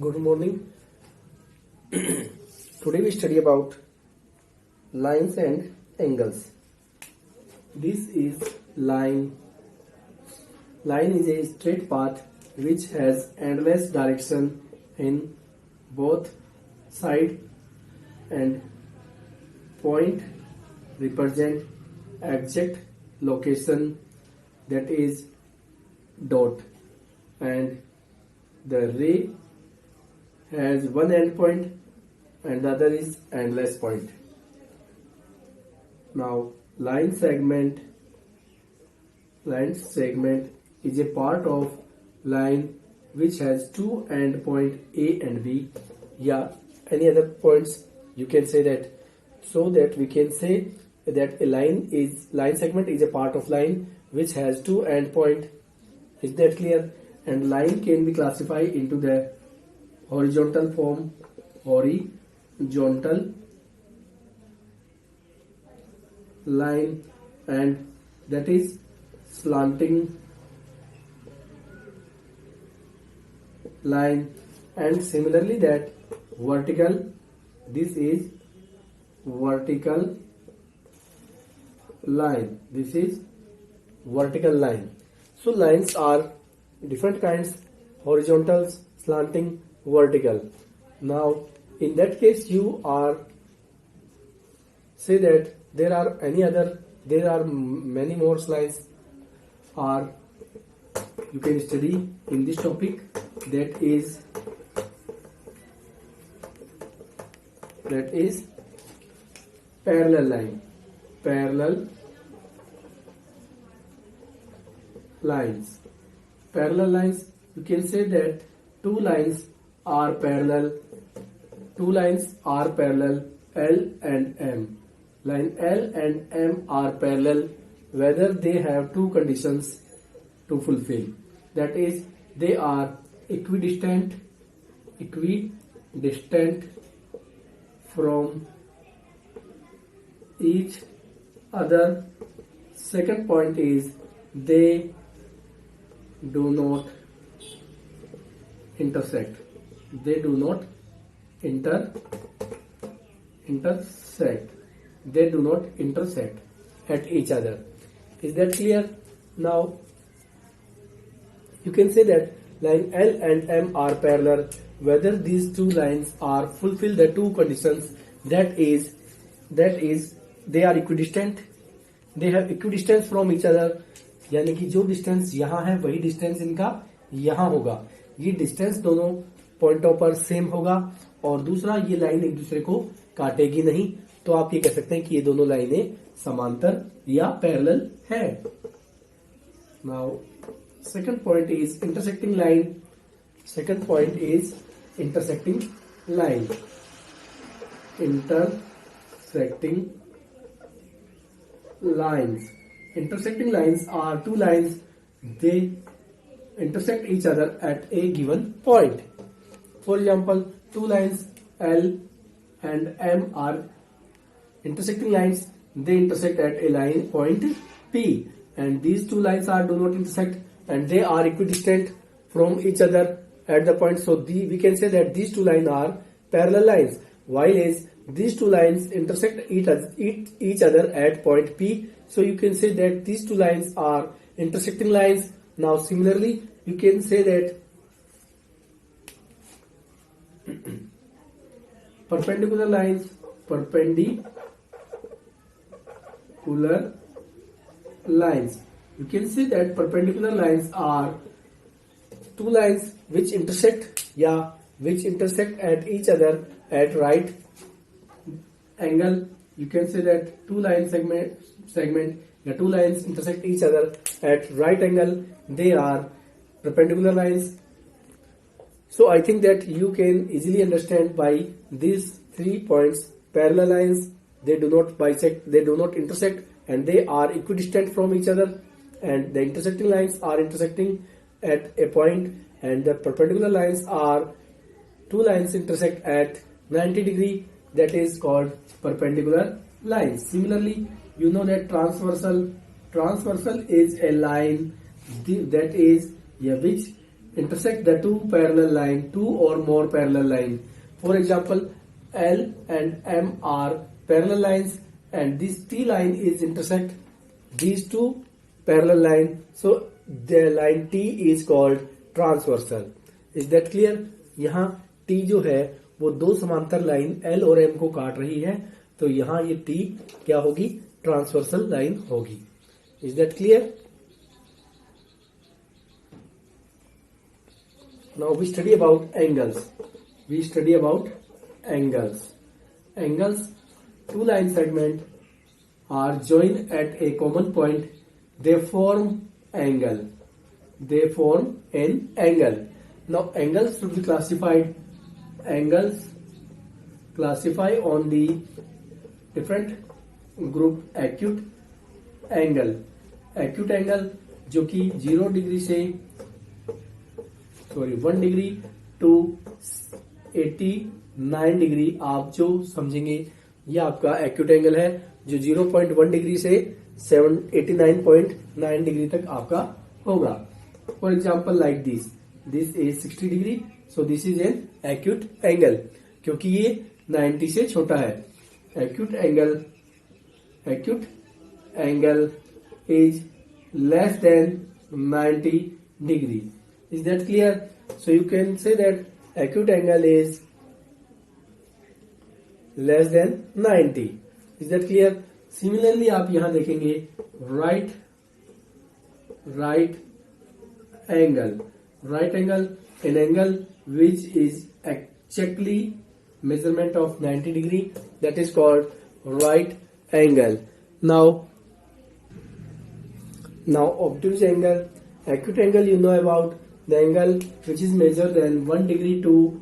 Good morning. Today we study about lines and angles. This is line. Line is a straight path which has endless direction in both side, and point represent exact location, that is dot, and the ray has one end point and the other is endless point. Now line segment is a part of line which has two end point A and B, any other points you can say that, so that we can say that a line segment is a part of line which has two end point. Is that clear? And line can be classified into the horizontal form, horizontal line, and that is slanting line, and similarly that vertical, this is vertical line, this is vertical line. So lines are different kinds: horizontals, slanting, vertical. Now in that case you are say that there are many more lines are you can study in this topic, that is parallel line, parallel lines. Parallel lines, you can say that two lines are parallel, L and M. Line L and M are parallel whether they have two conditions to fulfill, that is they are equidistant from each other. Second point is they do not intersect, they do not intersect at each other. Is that clear? Now you can say that line L and M are parallel whether these two lines are fulfill the two conditions, that is they are equidistant, they have equidistance from each other, यानी कि जो distance यहाँ है वही distance इनका यहाँ होगा, ये डिस्टेंस दोनों पॉइंटों पर सेम होगा, और दूसरा ये लाइन एक दूसरे को काटेगी नहीं, तो आप ये कह सकते हैं कि ये दोनों लाइनें समांतर या पैरेलल है. Now second point is intersecting line. Second point is intersecting line. Intersecting lines. Intersecting lines are two lines, they intersect each other at a given point. For example, two lines L and M are intersecting lines, they intersect at a line point P, and these two lines do not intersect and they are equidistant from each other at the point. So we can say that these two lines are parallel lines, while these two lines intersect each other at point P. So you can say that these two lines are intersecting lines. Now similarly you can say that perpendicular lines, you can say that perpendicular lines are two lines which intersect at each other at right angle. You can say that two line segment two lines intersect each other at right angle, they are perpendicular lines. So I think that you can easily understand by these 3 points: parallel lines, they do not bisect, they do not intersect, and they are equidistant from each other, and the intersecting lines are intersecting at a point, and the perpendicular lines are two lines intersect at 90 degree, that is called perpendicular lines. Similarly, you know that transversal is a line that is which intersect the two or more parallel line. For example, L and M are parallel lines, and this T line is intersect these two parallel line. So the line T is called transversal. Is that clear? यहाँ T जो है वो दो समांतर line L और M को काट रही है, तो यहाँ ये T क्या होगी? ट्रांसवर्सल लाइन होगी. Is that clear? Now we study about angles. Angles, two line segment are joined at a common point. They form angle. Now angles should be classified. Angles classify on the different group. Acute angle जो कि 1 degree to 89 degree आप जो समझेंगे, ये आपका acute angle है जो 0.1 degree से 89.9 डिग्री तक आपका होगा. For example like this is 60 degree, so this is an acute angle क्योंकि ये 90 से छोटा है. Acute angle is less than 90 degree. Is that clear? So you can say that acute angle is less than 90. Is that clear? Similarly आप यहां देखेंगे right angle, an angle which is exactly measurement of 90 degree, that is called right angle. Now obtuse angle, acute angle you know about, the angle which is measured than 1 degree to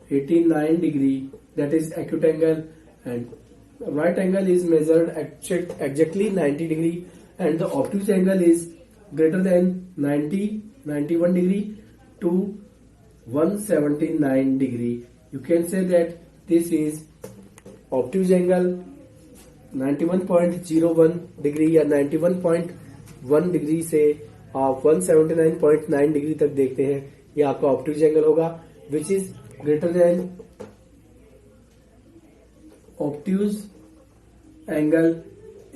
89 degree, that is acute angle, and right angle is measured exactly 90 degree, and the obtuse angle is greater than 91 degree to 179 degree. You can say that this is obtuse angle 91.01 degree या 91.1 degree से आप 179.9 degree तक देखते हैं, ये आपका obtuse angle होगा, which is greater than obtuse angle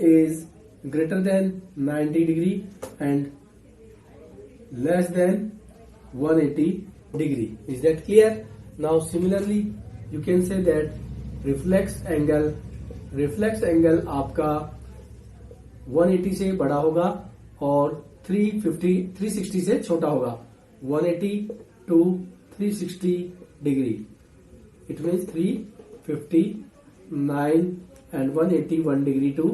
is greater than 90 degree and less than 180 degree. Is that clear? Now similarly you can say that reflex angle आपका 180 से बड़ा होगा और 360 से छोटा होगा. 180 to 360 degree, it means 359 and 181 degree to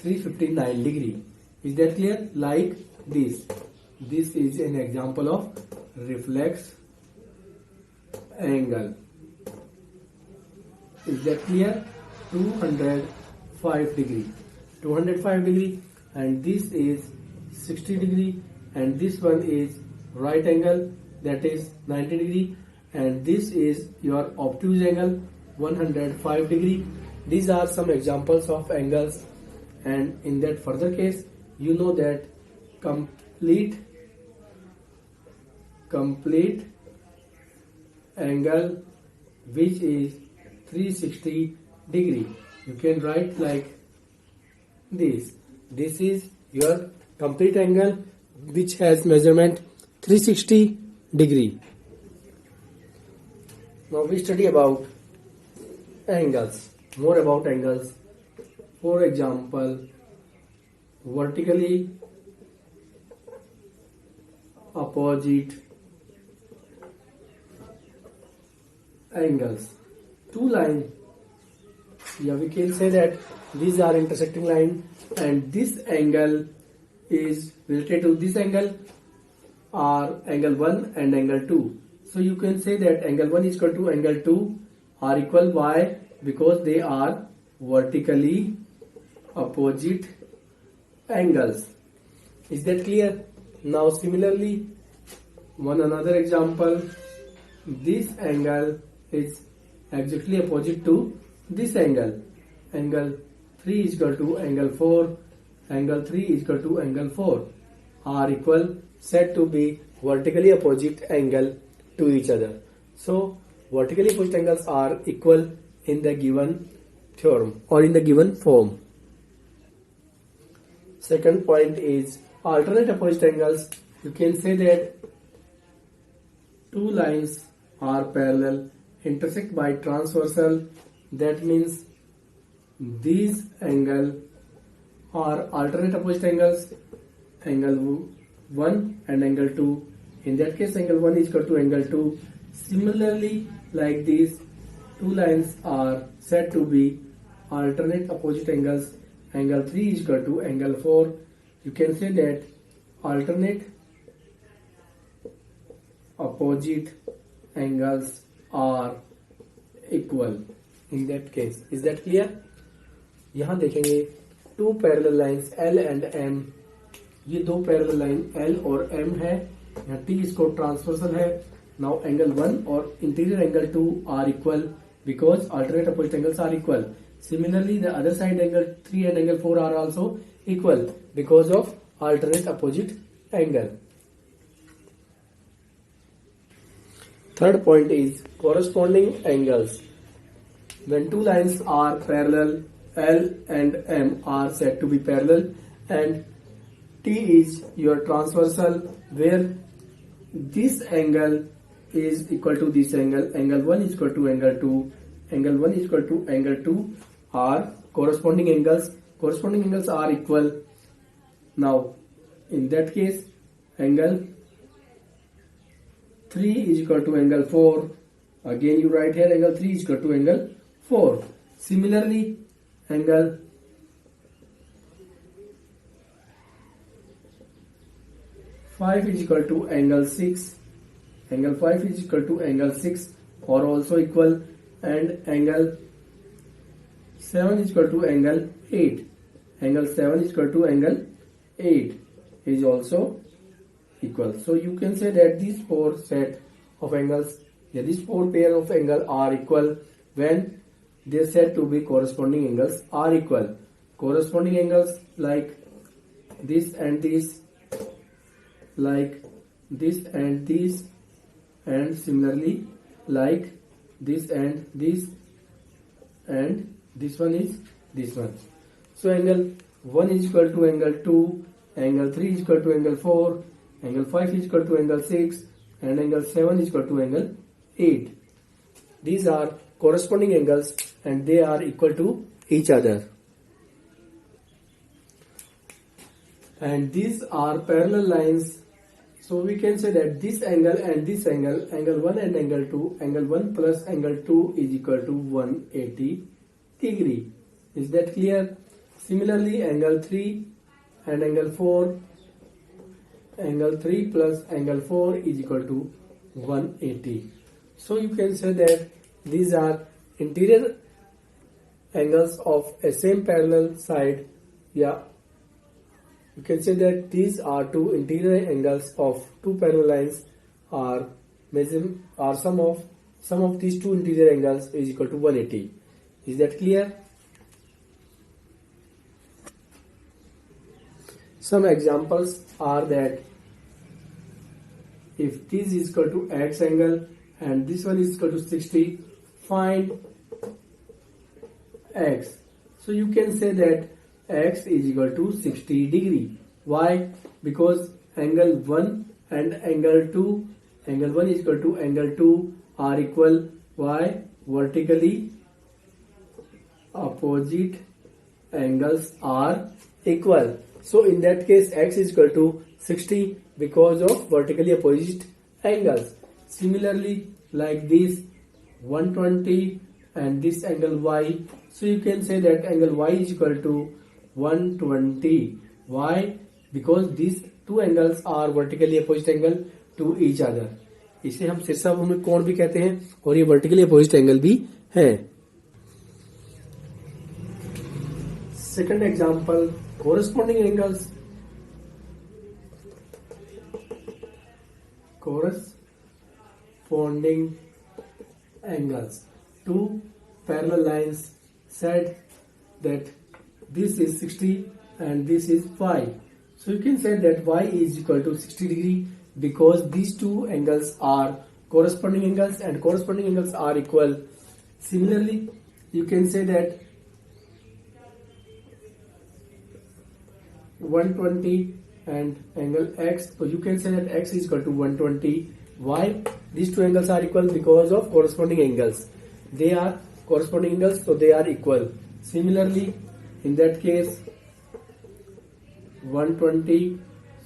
359 degree. Is that clear? Like this. This is an example of reflex angle. Is that clear? 205 degree. 205 degree, and this is 60 degree, and this one is right angle, that is 90 degree, and this is your obtuse angle 105 degree. These are some examples of angles, and in that further case you know that complete angle which is 360 degree. You can write like this. This is your complete angle which has measurement 360 degree. Now we study about angles, more about angles. For example, vertically opposite angles. Two lines, yeah, we can say that these are intersecting line, and this angle is related to this angle are angle 1 and angle 2. So you can say that angle 1 is equal to angle 2 are equal. Why? Because they are vertically opposite angles. Is that clear? Now similarly, another example, this angle is exactly opposite to this angle. Angle 3 is equal to angle 4, angle 3 is equal to angle 4 are equal said to be vertically opposite angle to each other. So vertically opposite angles are equal in the given theorem or in the given form. Second point is alternate opposite angles. You can say that two lines are parallel, intersect by transversal. That means these angles are alternate opposite angles, angle 1 and angle 2. In that case, angle 1 is equal to angle 2. Similarly, like these two lines are said to be alternate opposite angles, angle 3 is equal to angle 4. You can say that alternate opposite angles are equal in that case. Is that clear? यहाँ देखेंगे two parallel lines L and M. ये दो parallel line L और M है. यहाँ T इसको transversal है. Now angle 1 और interior angle 2 are equal because alternate opposite angles are equal. Similarly, the other side angle 3 and angle 4 are also equal because of alternate opposite angle. Third point is corresponding angles. When two lines are parallel, L and M are said to be parallel and T is your transversal where this angle is equal to this angle, angle 1 is equal to angle 2, angle 1 is equal to angle 2 are corresponding angles. Corresponding angles are equal. Now, in that case, angle 3 is equal to angle 4. Again, you write here angle 3 is equal to angle 4. Similarly, angle 5 is equal to angle 6. Angle 5 is equal to angle 6 are also equal and angle 7 is equal to angle 8. Angle 7 is equal to angle 8 is also equal. So you can say that these four set of angles, these four pair of angles are equal when they are said to be corresponding angles are equal. Corresponding angles like this and this, like this and this, and similarly like this and this, and this one is this one. So angle 1 is equal to angle 2, angle 3 is equal to angle 4, angle 5 is equal to angle 6, and angle 7 is equal to angle 8. These are corresponding angles and they are equal to each other. And these are parallel lines. So we can say that this angle and this angle, angle 1 and angle 2, angle 1 plus angle 2 is equal to 180 degree. Is that clear? Similarly, angle 3 and angle 4, angle 3 plus angle 4 is equal to 180. So you can say that these are interior angles of a same parallel side. Yeah. You can say that these are two interior angles of two parallel lines are sum of these two interior angles is equal to 180. Is that clear? Some examples are that if this is equal to x angle and this one is equal to 60, find x. So you can say that x is equal to 60 degree. Why? Because angle 1 and angle 2, angle 1 is equal to angle 2 are equal. Why? Vertically opposite angles are equal. So in that case x is equal to 60 because of vertically opposite angles. Similarly, like this 120 and this angle y. So you can say that angle y is equal to 120. Why? Because these two angles are vertically opposite angle to each other. इसे हम शीर्षाभिमुख कोण भी कहते हैं और ये vertically opposite angle भी है. Second example, corresponding angles. Corresponding angles. Two parallel lines said that this is 60 and this is 5. So you can say that y is equal to 60 degree because these two angles are corresponding angles and corresponding angles are equal. Similarly, you can say that 120 and angle x, so you can say that x is equal to 120. Why? These two angles are equal because of corresponding angles. They are corresponding angles, so they are equal. Similarly, in that case 120,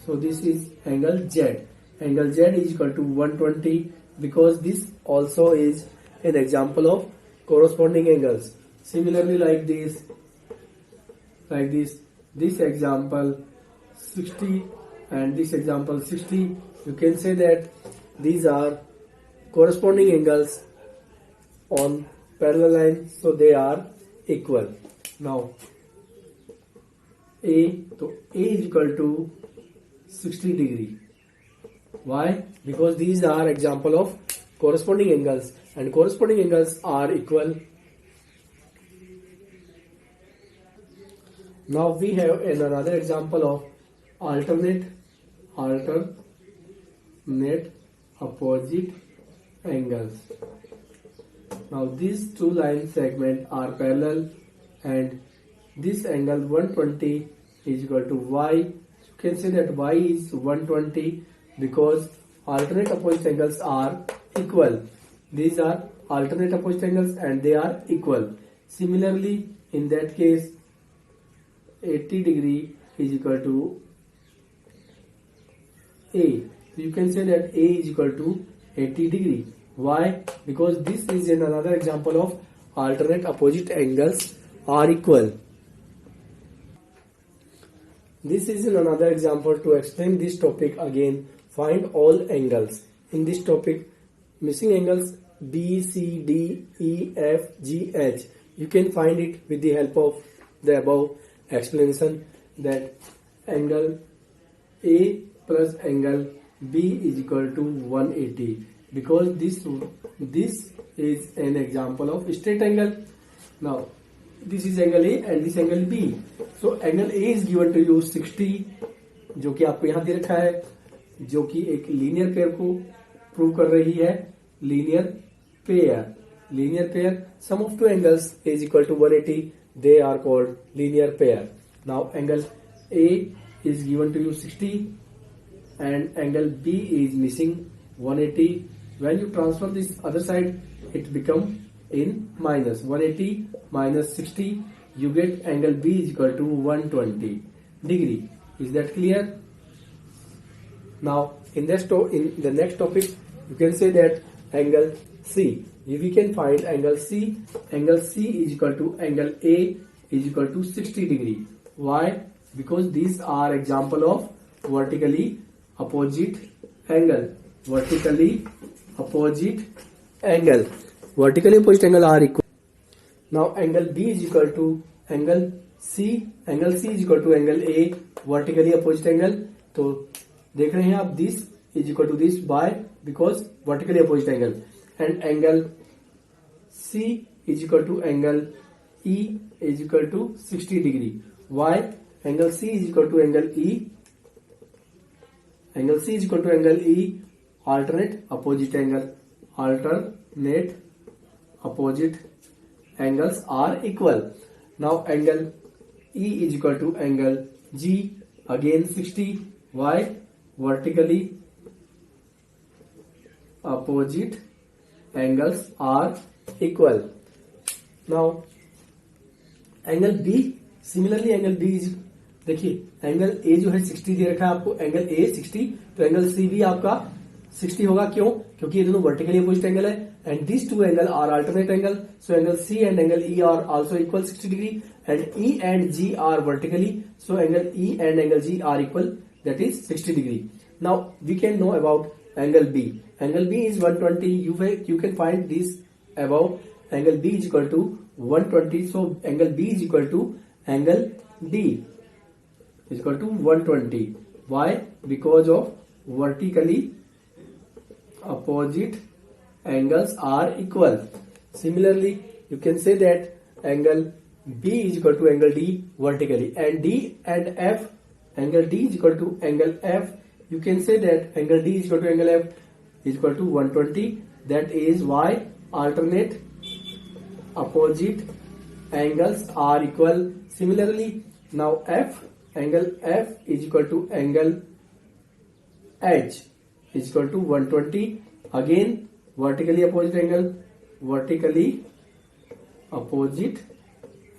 so this is angle z. Angle z is equal to 120 because this also is an example of corresponding angles. Similarly, like this, this example 60 and this example 60, you can say that these are corresponding angles on parallel lines, so they are equal. Now so A is equal to 60 degree. Why? Because these are example of corresponding angles and corresponding angles are equal. Now we have another example of alternate opposite angles. Now these two line segments are parallel and this angle 120 is equal to y. You can say that y is 120 because alternate opposite angles are equal. These are alternate opposite angles and they are equal. Similarly, in that case 80 degree is equal to A. You can say that A is equal to 80 degree. Why? Because this is another example of alternate opposite angles are equal. This is another example to explain this topic again. Find all angles. In this topic, missing angles B, C, D, E, F, G, H. You can find it with the help of the above explanation, that angle A plus angle B is equal to 180 because this is an example of straight angle. Now this is angle A and this angle B. So angle A is given to you 60, जो कि आपको यहाँ दे रखा है, जो कि एक linear pair को प्रूव कर रही है. Linear pair sum of two angles is equal to 180. They are called linear pair. Now angle A is given to you 60 and angle B is missing 180. When you transfer this other side, it becomes in minus 180 minus 60. You get angle B is equal to 120 degree. Is that clear? Now in the next topic, you can say that angle C. If we can find angle C is equal to angle A is equal to 60 degree. Why? Because these are example of vertically opposite angle. Vertically opposite angle are equal. Now angle B is equal to angle C. Angle C is equal to angle A, vertically opposite angle. तो देख रहे हैं आप, this is equal to this by because vertically opposite angle, and angle C is equal to angle E is equal to 60 degree. Why? Angle C is equal to angle E. Angle C is equal to angle E, alternate opposite angle. Alternate opposite angles are equal. Now angle E is equal to angle G, again 60. Why? Vertically opposite angles are equal. Now angle B, similarly angle B is, देखिए angle A जो है 60 दे रखा है आपको, angle A 60, तो angle C भी आपका 60 होगा. क्यों? क्योंकि ये दोनों वर्टिकली अपोजिट एंगल है and this two angle are alternate angle. So angle C and angle E are also equal 60 degree and E and G are vertically. So angle E and angle G are equal, that is 60 degree. Now we can know about angle B. Angle B is 120. You can find this above. Angle B is equal to 120. So angle B is equal to angle D is equal to 120. Why? Because of vertically opposite angles are equal. Similarly, you can say that angle B is equal to angle D vertically, and D and F angle D is equal to angle F. You can say that angle D is equal to angle F is equal to 120. That is why alternate opposite angles are equal. Similarly, now angle F is equal to angle H is equal to 120. Again, vertically opposite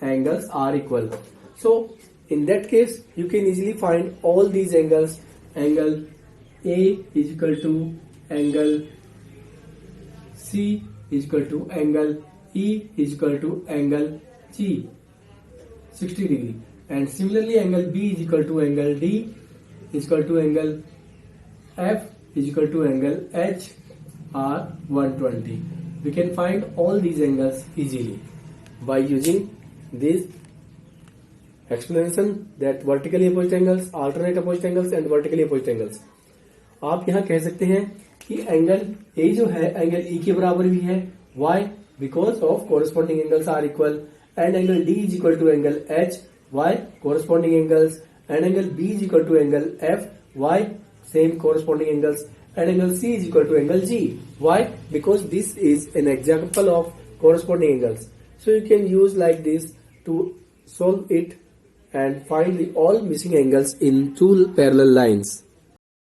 angles are equal. So in that case, you can easily find all these angles. Angle A is equal to angle C is equal to angle E is equal to angle G, 60 degree. And similarly, angle B is equal to angle D is equal to angle F is equal to angle H are 120. We can find all these angles easily by using this explanation that vertically opposite angles, alternate opposite angles and vertically opposite angles. आप यहाँ कह सकते हैं कि angle A जो है angle E के बराबर भी है. Why? Because of corresponding angles are equal. And angle D is equal to angle H. Why? Corresponding angles. And angle B is equal to angle F. Why? Same corresponding angles. And angle C is equal to angle G. Why? Because this is an example of corresponding angles. So you can use like this to solve it and find the all missing angles in two parallel lines.